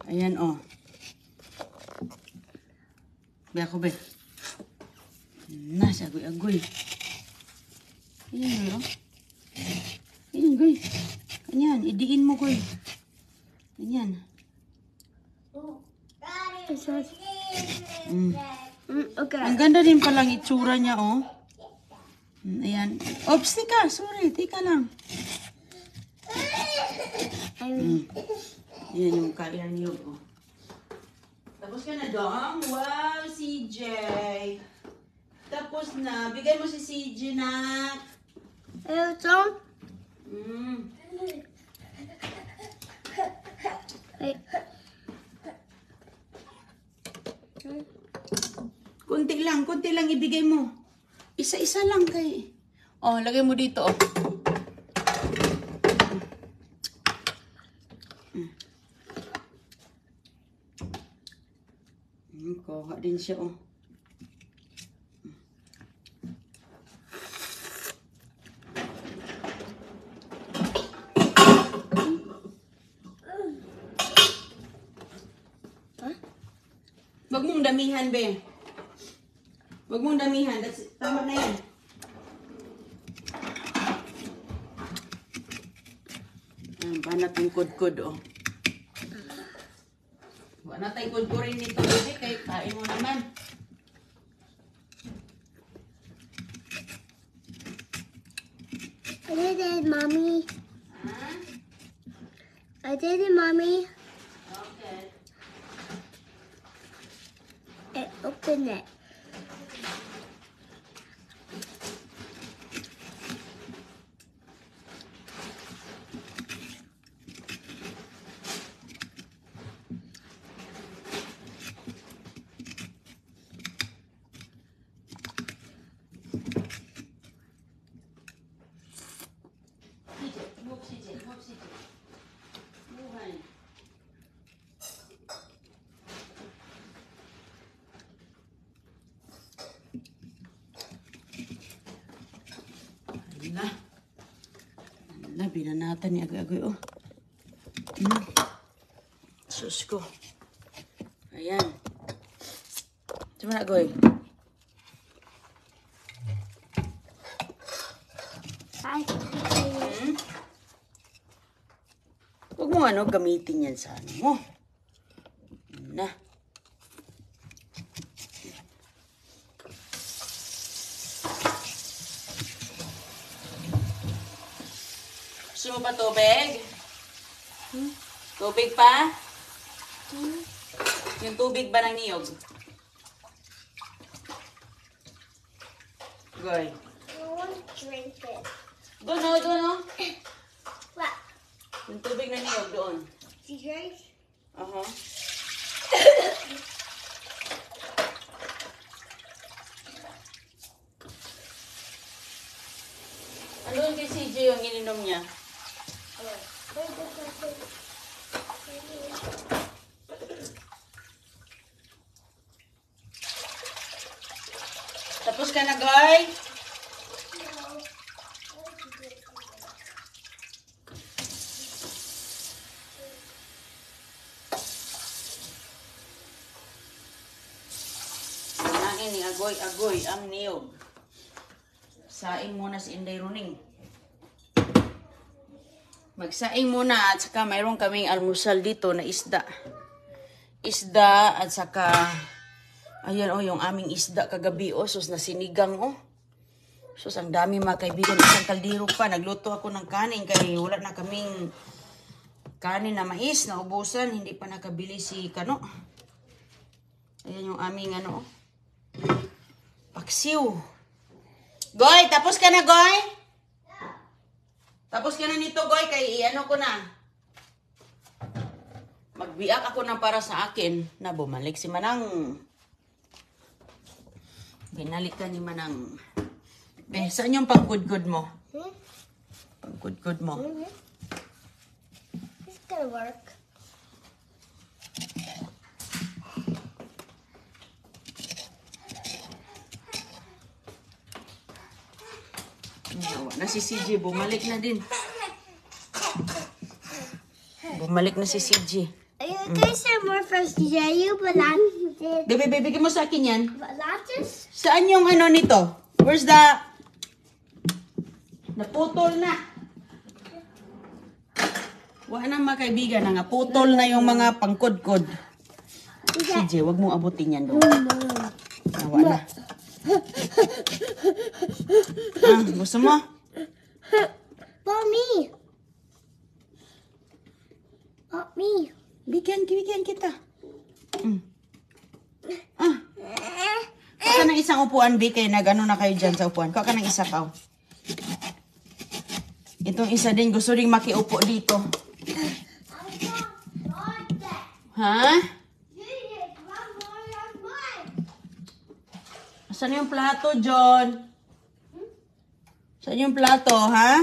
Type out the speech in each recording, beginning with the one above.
Ayan, oh. Be ako, be. Nasa agoy-agoy. Ayan, oh. Ayan, goy. Ayan, idiin mo, goy. Ayan. Okay. Ang ganda din palang itsura niya, oh. Ayan. Oops, tika. Sorry, tika lang. Ayan yung kailan niyo, oh. Tapos ka na, Dong. Wow, CJ. Tapos na. Bigay mo si CJ na. Ito? Kunti lang ibigay mo. Isa-isa lang kay. Oh, lagay mo dito, oh. Kuha din siya, oh. Wag mong damihan, be. Wag mong damihan. Tama na yan. Banat yung kudkud, oh. Wala tayong kudkurin nito, bebe. Kaya kain mo naman. I did it, Mommy. Huh? I did it, Mommy. Okay. Open it. Binanatan ni agoy-agoy, oh. Sus ko. Ayan. Cuma na, agoy. Huwag mo gamitin yan sa ano mo. Na. Gusto mo pa tubig? Tubig pa? Yung tubig ba ng niyog? Goy. I want to drink it. Doon, oh, doon, oh. What? Yung tubig na niyog doon. Did you guys? Andun kay CJ yung ininom niya. Tapos ka na, Goy? Kanain ni agoy-agoy ang niyog. Saing muna si Inday Runing. Magsaing muna at saka mayroon kaming almusal dito na isda. Isda at saka ayan, oh, yung aming isda kagabi, oh. Sus, na sinigang, oh. Sus, ang dami mga kaibigan. Isang kaldero pa. Nagluto ako ng kanin kaya wala na kaming kanin na mais na ubusan. Hindi pa nakabili si Kano. Ayan yung aming ano, oh. Paksiw. Goy, tapos ka na, Goy? Tapos ka na nito, Goy, kay ano ko na. Magbiak ako na para sa akin na bumalik si Manang. Binalik ka ni Manang. Saan yung pangkudkod mo? Pangkudkod mo. It's gonna work. Na si CJ, bumalik na din. Bumalik na si CJ. You guys have more for CJ. You balances. Bebe, bigyan mo sa akin yan. Balances? Saan yung ano nito? Where's the... Naputol na. Wala na mga kaibigan. Putol na yung mga pangkod-kod. CJ, wag mong abutin yan doon. Wala na. Gusto mo? Mommy. Mommy. Bigyan kita. Kuha ka ng isang upuan, Bikay, na gano'n na kayo dyan sa upuan. Kuha ka ng isa pa. Itong isa din, gusto rin makiupo dito. Ha? Saan yung plato, John? Saan yung plato, ha?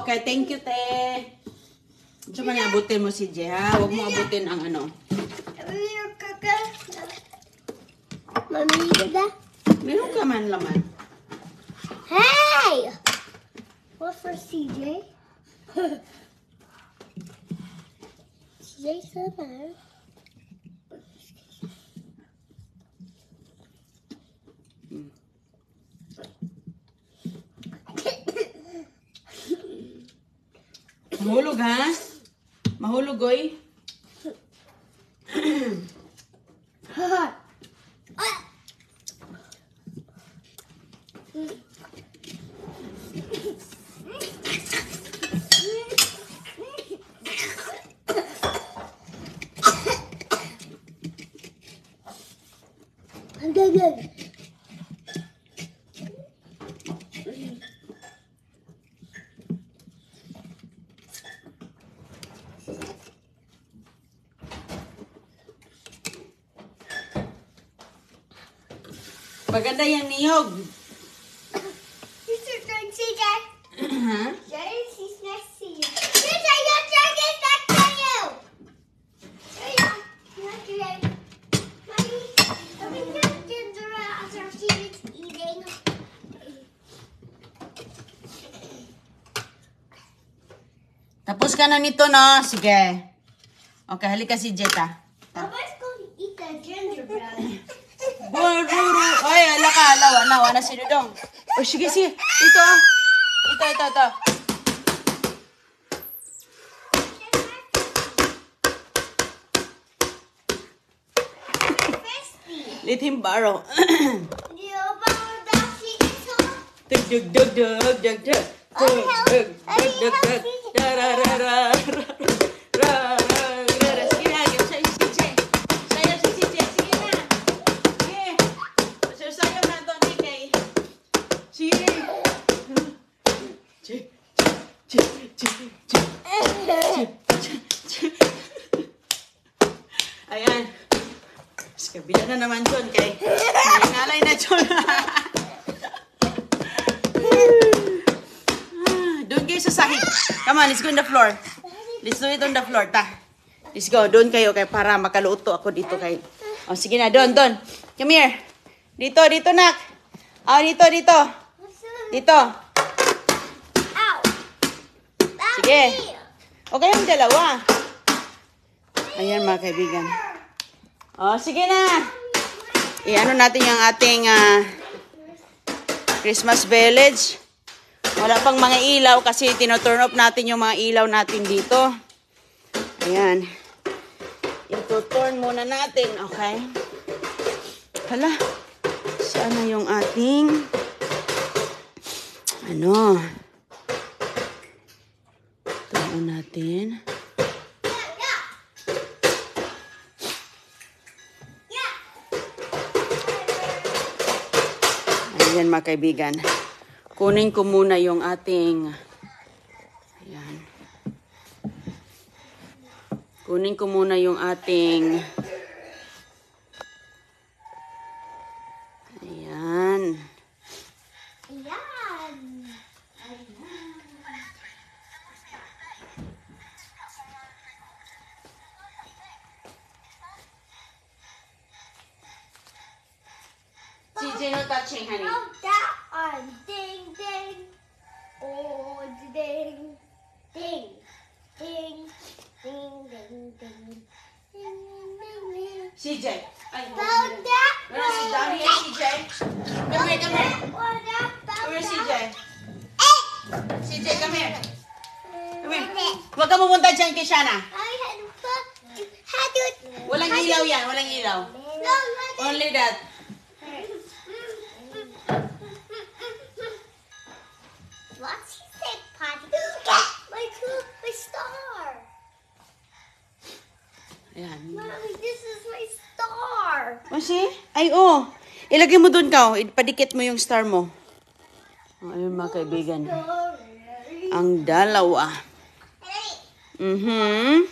Okay. Thank you, te. Gusto mo na abutin mo si Jay, ha? Huwag mo abutin ang ano. Mommy, you that? Meron ka man laman. Hey! What for CJ? CJ Summer. Mahulog, ha? Mahulog, oy. Good. Maganda yung niyog. You should drink CJ. Ha? He's next to you. CJ, your drink is next to you. There you go. Not today. Mommy, are we going to do the after she's eating? Tapos ka na nito, no? Sige. Okay, halika si Jetta. Mama's going to eat the gingerbread. Bururu. Ay, ala ka. Wala na si Dudong. O, sige. Ito. Let him borrow. Ayan. Kabila na naman John kay nangalay na John. Doon kayo sa sahig. Come on, let's go on the floor. Let's do it on the floor, ta. Let's go. Doon kayo kay para makaluto ako dito kay. Oh, sige na, doon. Come here. Dito, nak. Oh, dito. Dito. Ow. Sige. Okay yung dalawa. Ayan mga kaibigan. Oh, sige na. I-ano natin yung ating Christmas village. Wala pang mga ilaw kasi tino-turn off natin yung mga ilaw natin dito. Ayan. Ito-turn muna natin, okay? Hala. Saan na yung ating ano? Turn natin. Ayan mga kaibigan. Kunin ko muna yung ating ayan. Kunin ko muna yung ating ayan. CJ, no touching, honey. Oh, that one. Ding, ding. Oh, ding. Ding. Ding. Ding, ding, ding. Ding, ding, ding. CJ. Ay, Found that Where is it? Down here, CJ. Come here, come here. Come here, CJ. CJ, come here. Come here. Huwag ka pumunta dyan kay Shana. Walang ilaw yan, walang ilaw. Only that. What's he say, Potty? My star. Ayan. Mommy, this is my star. O si? Ay, oh. Ilagay mo dun ka. Ipadikit mo yung star mo. Oh, ayun mga kaibigan. Ang dalawa. Mhm.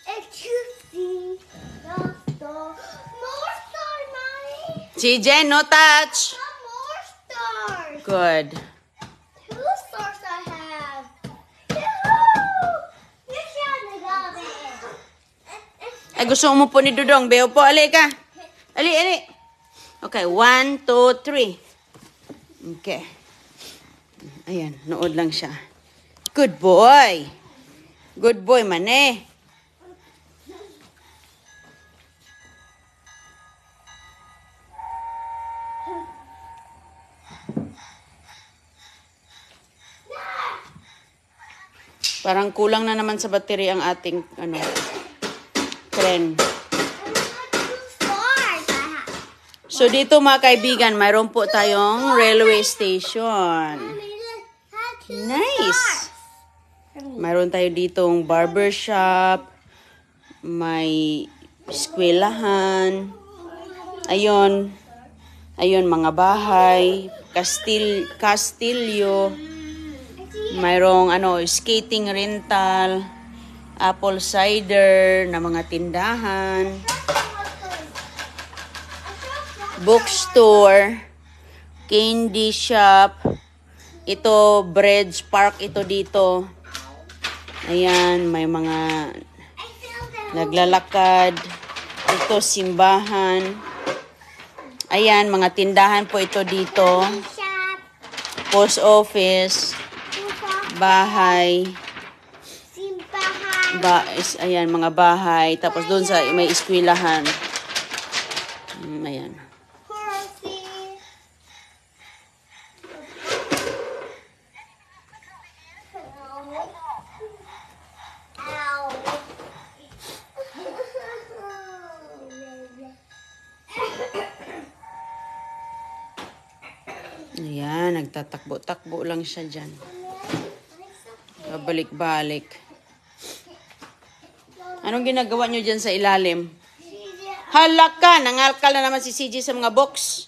And you see the star. More star, Mommy. CJ, no touch. More stars. Good. 2 stars I have. Yoo-hoo! You're trying to go there. Ay, gusto mo po ni Dudong. Beo po, ali ka. Ali, ali. Okay, 1, 2, 3. Okay. Ayan, nood lang siya. Good boy. Good boy, mane. Parang kulang na naman sa battery ang ating tren. 2 stars I have. So dito mga kaibigan, mayroon po tayong railway station. Mommy, look. Have 2 Nice. stars. Mayroon tayo ditong barbershop, may eskwelahan, ayun, mga bahay, kastilyo, mayroong skating rental, apple cider na mga tindahan, bookstore, candy shop, ito Bridge Park ito dito. Ayan, may mga I feel the naglalakad. Ito simbahan. Ayan, mga tindahan po ito dito. shop. Post office, bahay, Simbahan. ayan, mga bahay. Tapos doon sa may eskwelahan. Ayan. Horsey. Ow. Ayan, nagtatakbo-takbo lang siya dyan. Babalik-balik. Anong ginagawa nyo dyan sa ilalim? Hala ka! Nangalkal na naman si CJ sa mga box.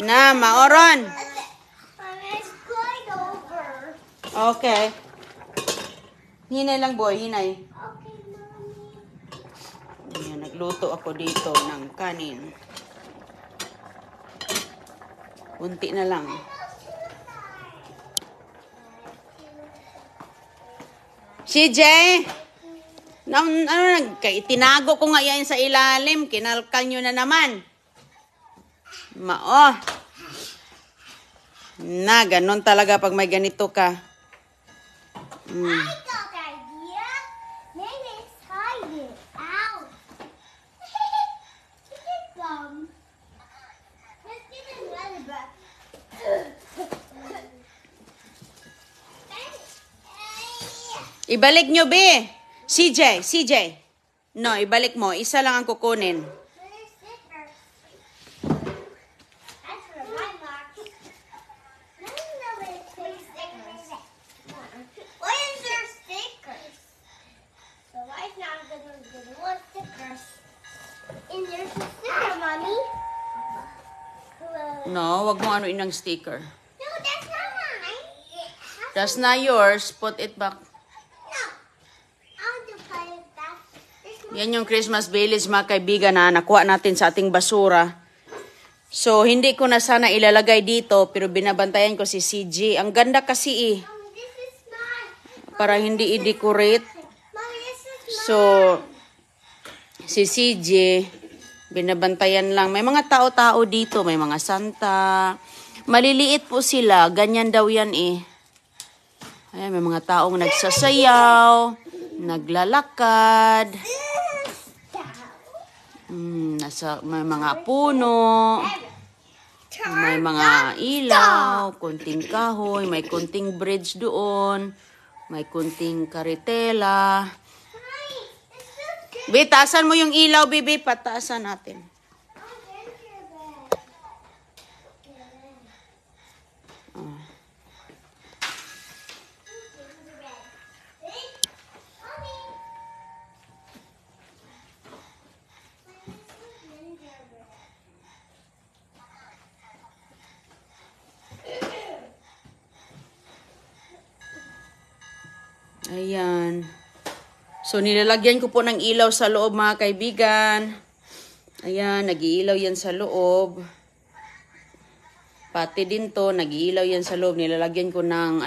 Na, maoron. It's going over. Okay. Hinay lang, boy. Hinay. Okay, Mommy. Ayan, nagluto ako dito ng kanin. Kunti na lang. CJ! Tinago ko nga yan sa ilalim. Kinalkal nyo na naman. Mao. Na, ganun talaga pag may ganito ka. I got the idea. Maybe it's hiding. Ow. Chicken gum. Let's get another book. Ibalik nyo, be. CJ. No, ibalik mo. Isa lang ang kukunin. Where's stickers? That's for my marks. I don't know where to put stickers. Why is there stickers? So why not gonna get more stickers? And there's a sticker, Mommy. No, wag mo inang sticker. No, that's not mine. That's not yours. Put it back. No. I'll just put it back. There's more. Yan yung Christmas village, mga kaibigan, na nakuha natin sa ating basura. So, hindi ko na sana ilalagay dito, pero binabantayan ko si CJ. Ang ganda kasi Mommy, this is mine. para hindi i-decorate. Mommy, this is mine. So, si CJ, Binabantayan lang. May mga tao-tao dito. May mga santa. Maliliit po sila. Ganyan daw yan eh. Ayan, may mga taong nagsasayaw. Naglalakad. May mga puno. May mga ilaw. Kunting kahoy. May kunting bridge doon. May kunting karitela. Bi, taasan mo yung ilaw, Bibi. Pataasan natin. Ayan. So, nilalagyan ko po ng ilaw sa loob, mga kaibigan. Ayan, nag-iilaw yan sa loob. Pati din to, nag-iilaw yan sa loob. Nilalagyan ko ng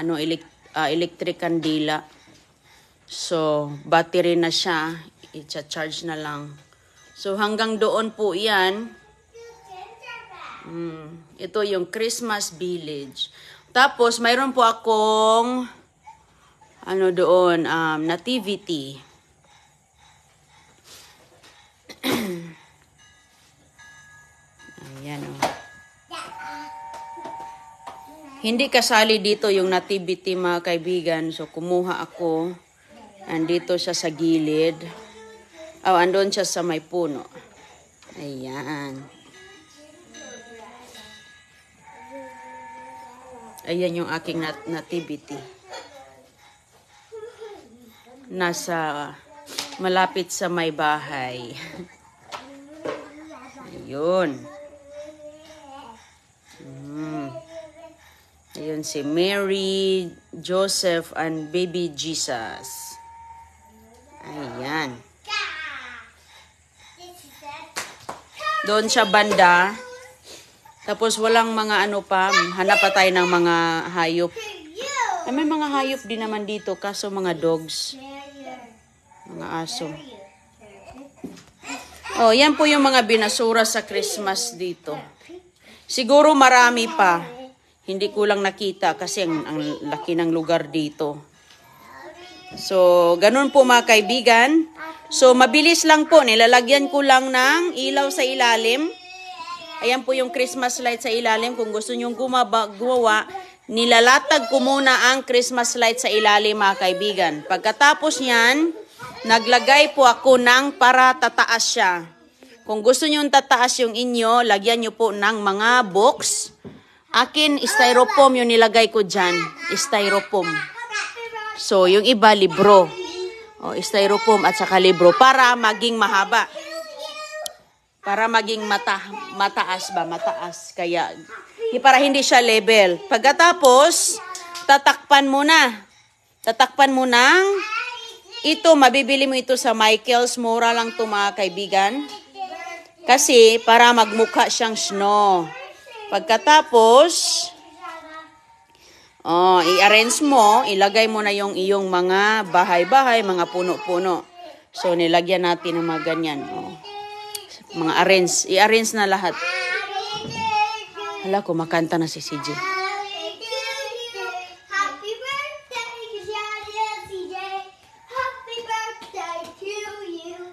electric candila. So, battery na siya. I-charge na lang. So, hanggang doon po yan. Ito yung Christmas Village. Tapos, mayroon po akong doon, nativity. Ayan o. Hindi kasali dito yung nativity, mga kaibigan. So, kumuha ako. Andito siya sa gilid. Andun siya sa may puno. Ayan. Ayan yung aking nativity. Nasa malapit sa may bahay. Ayun. Ayun si Mary, Joseph, and baby Jesus. Ayan. Doon siya banda. Tapos walang mga hanap pa tayo ng mga hayop. May mga hayop din naman dito, kaso mga dogs. Mga aso. Yan po yung mga binasura sa Christmas dito. Siguro marami pa. Hindi ko lang nakita kasi ang laki ng lugar dito. So, ganun po mga kaibigan. So, mabilis lang po. Nilalagyan ko lang ng ilaw sa ilalim. Ayan po yung Christmas light sa ilalim. Kung gusto nyong gumawa, nilalatag ko muna ang Christmas light sa ilalim, mga kaibigan. Pagkatapos niyan, naglagay po ako ng para tataas siya. Kung gusto nyo tataas yung inyo, lagyan nyo po ng mga box. Akin, styrofoam yung nilagay ko dyan. Styrofoam. So, yung iba, libro. Styrofoam at saka libro para maging mahaba. Para maging mataas ba? Mataas. Kaya, para hindi siya level. Pagkatapos, tatakpan mo na. Tatakpan mo ng ito, mabibili mo ito sa Michael's. Mura lang ito, mga kaibigan. Kasi, para magmukha siyang snow. Pagkatapos, i-arrange mo, ilagay mo na yung iyong mga bahay-bahay, mga puno-puno. So, nilagyan natin ng mga ganyan. Mga arrange. I-arrange na lahat. Hala, kumakanta na si CJ. Happy birthday, CJ. Happy birthday to you.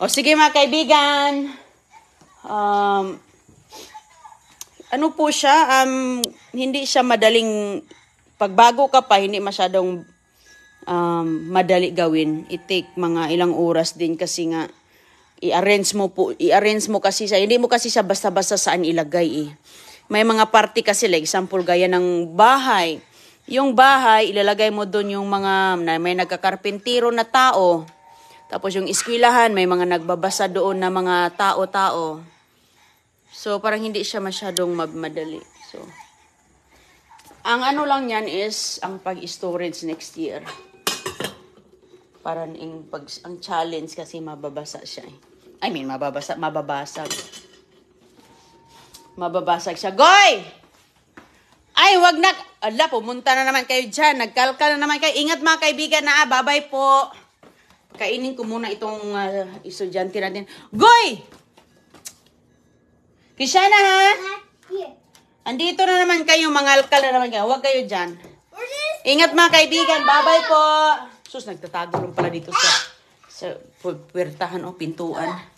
Sige mga kaibigan. Ano po siya? Hindi siya madaling, pagbago ka pa, hindi masyadong madali gawin. I-take mga ilang oras din kasi nga, i-arrange mo kasi siya. Hindi mo kasi siya basta-basta saan ilagay eh. May mga party kasi, like example, gaya ng bahay. Yung bahay, ilalagay mo doon yung mga, may nagkakarpentiro na tao. Tapos yung eskwelahan, may mga nagbabasa doon na mga tao-tao. So, parang hindi siya masyadong madali. So, ang lang yan is, ang pag-storage next year. Parang ang challenge kasi mababasa siya eh. I mean, mababasag. Mababasag siya. Goy! Ay, wag na. Ala, pumunta na naman kayo dyan. Nagkalkal na naman kayo. Ingat mga kaibigan na. Bye-bye po. Kainin ko muna itong estudyante natin. Goy! Kishana, ha? Not here. Andito na naman kayo, mga alkal na naman kayo. Huwag kayo dyan. Where's this? Ingat mga kaibigan. Bye-bye po. Sus, nagtatago lang pala dito sa puwertahan o pintuan.